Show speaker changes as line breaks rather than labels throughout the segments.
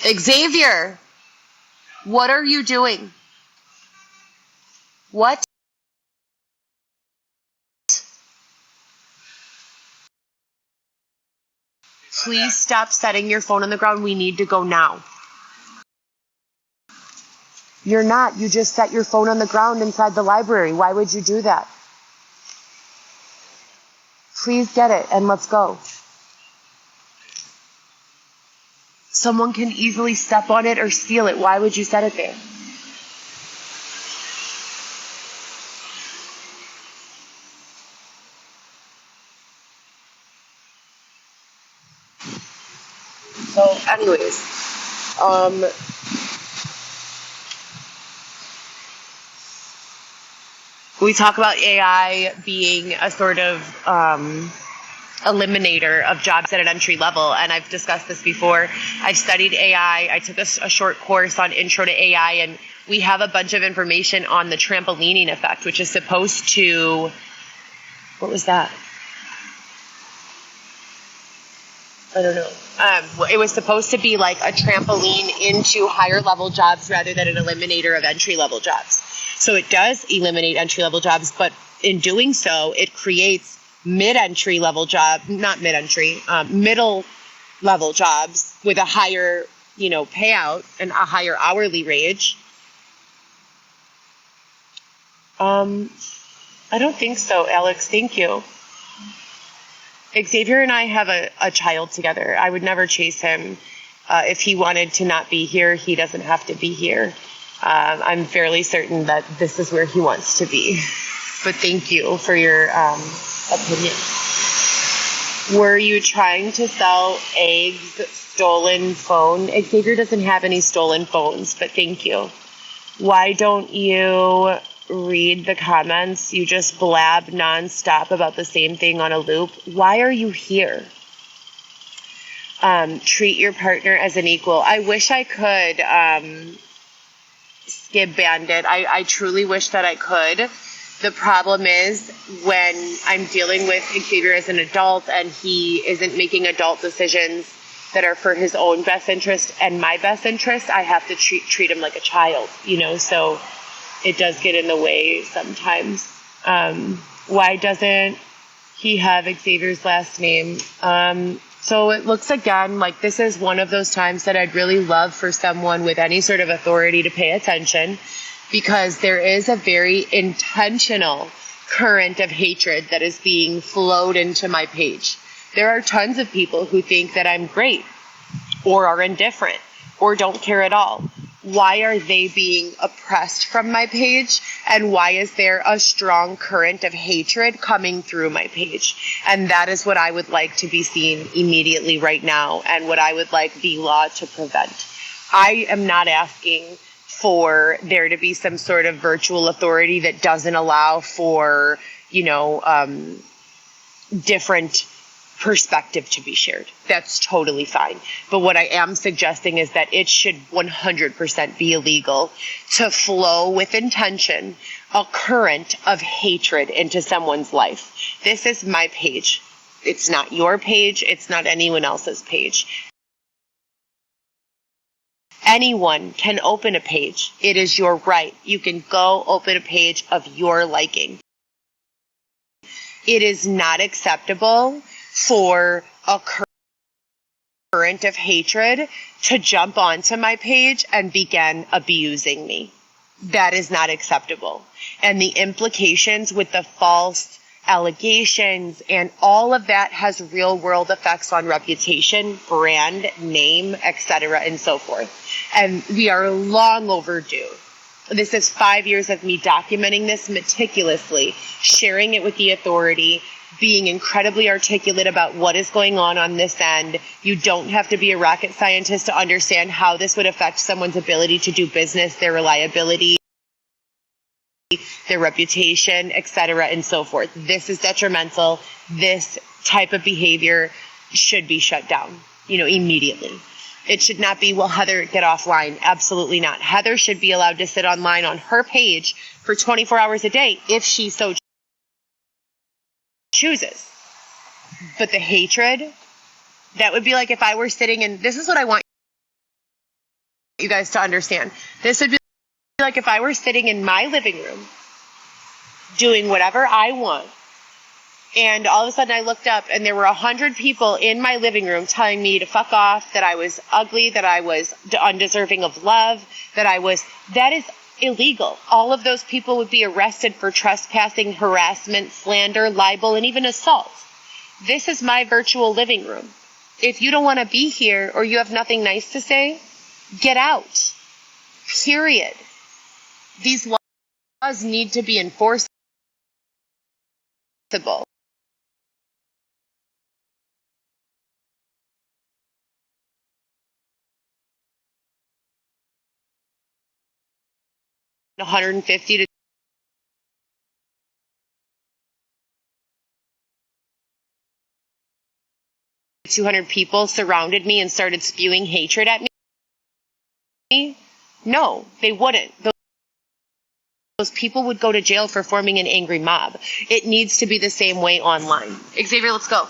Xavier, what are you doing? What? Please stop setting your phone on the ground. We need to go now. You're not. You just set your phone on the ground inside the library. Why would you do that? Please get it and let's go. Someone can easily step on it or steal it. Why would you set it there? So, anyways, we talk about AI being a sort of eliminator of jobs at an entry level, and I've discussed this before. I've studied AI. I took a short course on Intro to AI, and we have a bunch of information on the trampolining effect, which is supposed to, what was that? I don't know. It was supposed to be like a trampoline into higher level jobs rather than an eliminator of entry level jobs. So it does eliminate entry level jobs, but in doing so, it creates mid-entry level job, not mid-entry, middle level jobs with a higher, payout and a higher hourly wage. I don't think so, Alex. Thank you. Xavier and I have a child together. I would never chase him. If he wanted to not be here, he doesn't have to be here. I'm fairly certain that this is where he wants to be. But thank you for your opinion. Were you trying to sell eggs, stolen phone? Xavier doesn't have any stolen phones, but thank you. Why don't you read the comments? You just blab nonstop about the same thing on a loop. Why are you here? Treat your partner as an equal. I wish I could skip bandit. I truly wish that I could. The problem is when I'm dealing with Xavier as an adult and he isn't making adult decisions that are for his own best interest and my best interest, I have to treat him like a child, so it does get in the way sometimes. Why doesn't he have Xavier's last name? So it looks again like this is one of those times that I'd really love for someone with any sort of authority to pay attention, because there is a very intentional current of hatred that is being flowed into my page. There are tons of people who think that I'm great or are indifferent or don't care at all. Why are they being oppressed from my page? And why is there a strong current of hatred coming through my page? And that is what I would like to be seen immediately right now, and what I would like the law to prevent. I am not asking for there to be some sort of virtual authority that doesn't allow for, different perspective to be shared. That's totally fine. But what I am suggesting is that it should 100% be illegal to flow with intention a current of hatred into someone's life. This is my page. It's not your page. It's not anyone else's page. Anyone can open a page. It is your right. You can go open a page of your liking. It is not acceptable for a current of hatred to jump onto my page and begin abusing me. That is not acceptable. And the implications with the false allegations and all of that has real world effects on reputation, brand, name, etc., and so forth. And we are long overdue. This is 5 years of me documenting this meticulously, sharing it with the authority, being incredibly articulate about what is going on this end. You don't have to be a rocket scientist to understand how this would affect someone's ability to do business, their reliability, their reputation, etc., and so forth. This is detrimental. This type of behavior should be shut down, immediately. It should not be, well, Heather, get offline. Absolutely not. Heather should be allowed to sit online on her page for 24 hours a day if she so chooses. But the hatred, that would be like if I were sitting, and this is what I want you guys to understand. This would be like if I were sitting in my living room doing whatever I want, and all of a sudden I looked up and there were 100 people in my living room telling me to fuck off, that I was ugly, that I was undeserving of love, that is illegal. All of those people would be arrested for trespassing, harassment, slander, libel, and even assault. This is my virtual living room. If you don't want to be here or you have nothing nice to say, get out. Period. These laws need to be enforceable. 150 to 200 people surrounded me and started spewing hatred at me? No, they wouldn't. Those people would go to jail for forming an angry mob. It needs to be the same way online. Xavier, let's go.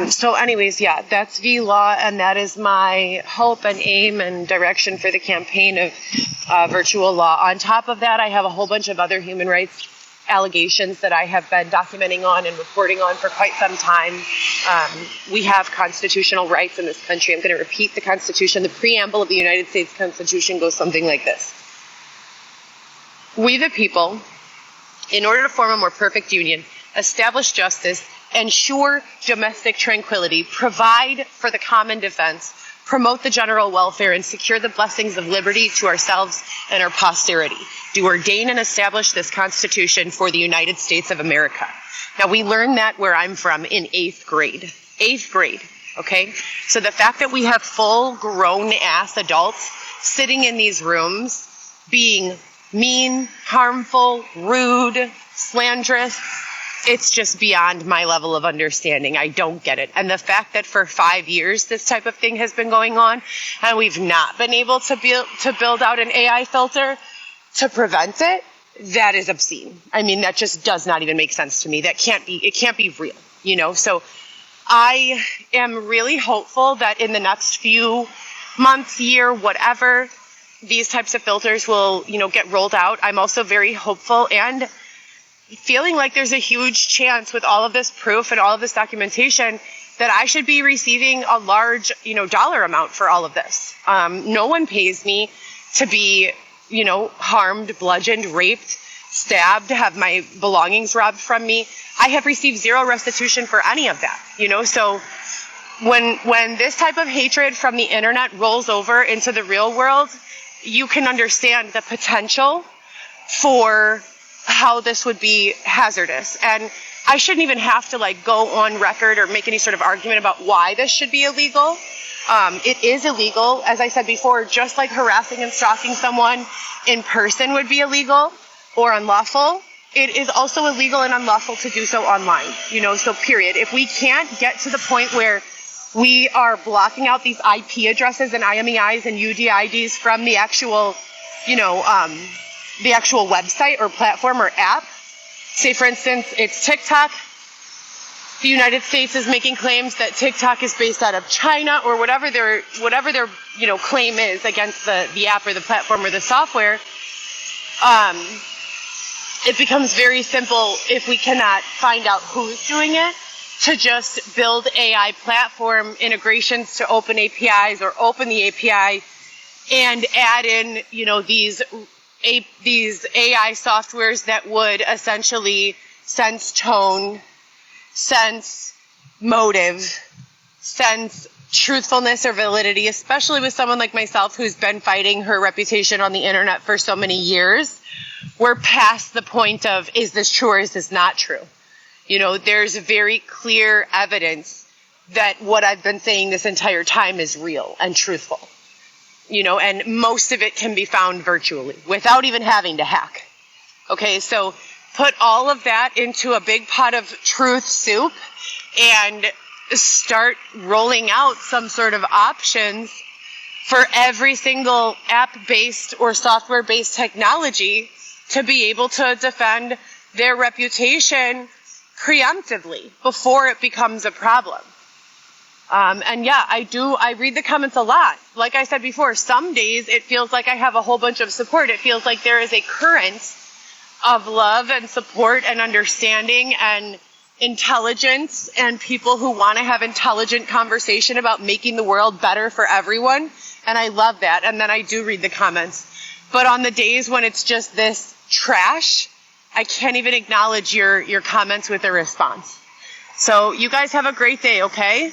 So anyways, yeah, that's the law, and that is my hope and aim and direction for the campaign of virtual law. On top of that, I have a whole bunch of other human rights allegations that I have been documenting on and reporting on for quite some time. We have constitutional rights in this country. I'm going to repeat the Constitution. The preamble of the United States Constitution goes something like this. We the people, in order to form a more perfect union, establish justice, ensure domestic tranquility, provide for the common defense, promote the general welfare, and secure the blessings of liberty to ourselves and our posterity. Do ordain and establish this Constitution for the United States of America. Now, we learned that where I'm from in 8th grade. 8th grade, okay? So the fact that we have full grown-ass adults sitting in these rooms being mean, harmful, rude, slanderous, it's just beyond my level of understanding. I don't get it. And the fact that for 5 years this type of thing has been going on and we've not been able to build out an AI filter to prevent it, that is obscene. I mean, that just does not even make sense to me. It can't be real, you know? So I am really hopeful that in the next few months, year, whatever, these types of filters will, get rolled out. I'm also very hopeful and feeling like there's a huge chance with all of this proof and all of this documentation that I should be receiving a large, dollar amount for all of this. No one pays me to be, harmed, bludgeoned, raped, stabbed, have my belongings robbed from me. I have received zero restitution for any of that, so when this type of hatred from the internet rolls over into the real world, you can understand the potential for how this would be hazardous. And I shouldn't even have to go on record or make any sort of argument about why this should be illegal. It is illegal, as I said before, just like harassing and stalking someone in person would be illegal or unlawful. It is also illegal and unlawful to do so online, so period. If we can't get to the point where we are blocking out these IP addresses and IMEIs and UDIDs from the actual, the actual website or platform or app. Say, for instance, it's TikTok. The United States is making claims that TikTok is based out of China or whatever their claim is against the app or the platform or the software. It becomes very simple if we cannot find out who's doing it to just build AI platform integrations to open APIs or open the API and add in, these AI softwares that would essentially sense tone, sense motive, sense truthfulness or validity, especially with someone like myself who's been fighting her reputation on the internet for so many years. We're past the point of, is this true or is this not true? There's very clear evidence that what I've been saying this entire time is real and truthful. And most of it can be found virtually without even having to hack. Okay, so put all of that into a big pot of truth soup and start rolling out some sort of options for every single app-based or software-based technology to be able to defend their reputation preemptively before it becomes a problem. And yeah, I read the comments a lot. Like I said before, some days it feels like I have a whole bunch of support. It feels like there is a current of love and support and understanding and intelligence and people who want to have intelligent conversation about making the world better for everyone. And I love that. And then I do read the comments. But on the days when it's just this trash, I can't even acknowledge your comments with a response. So you guys have a great day, okay?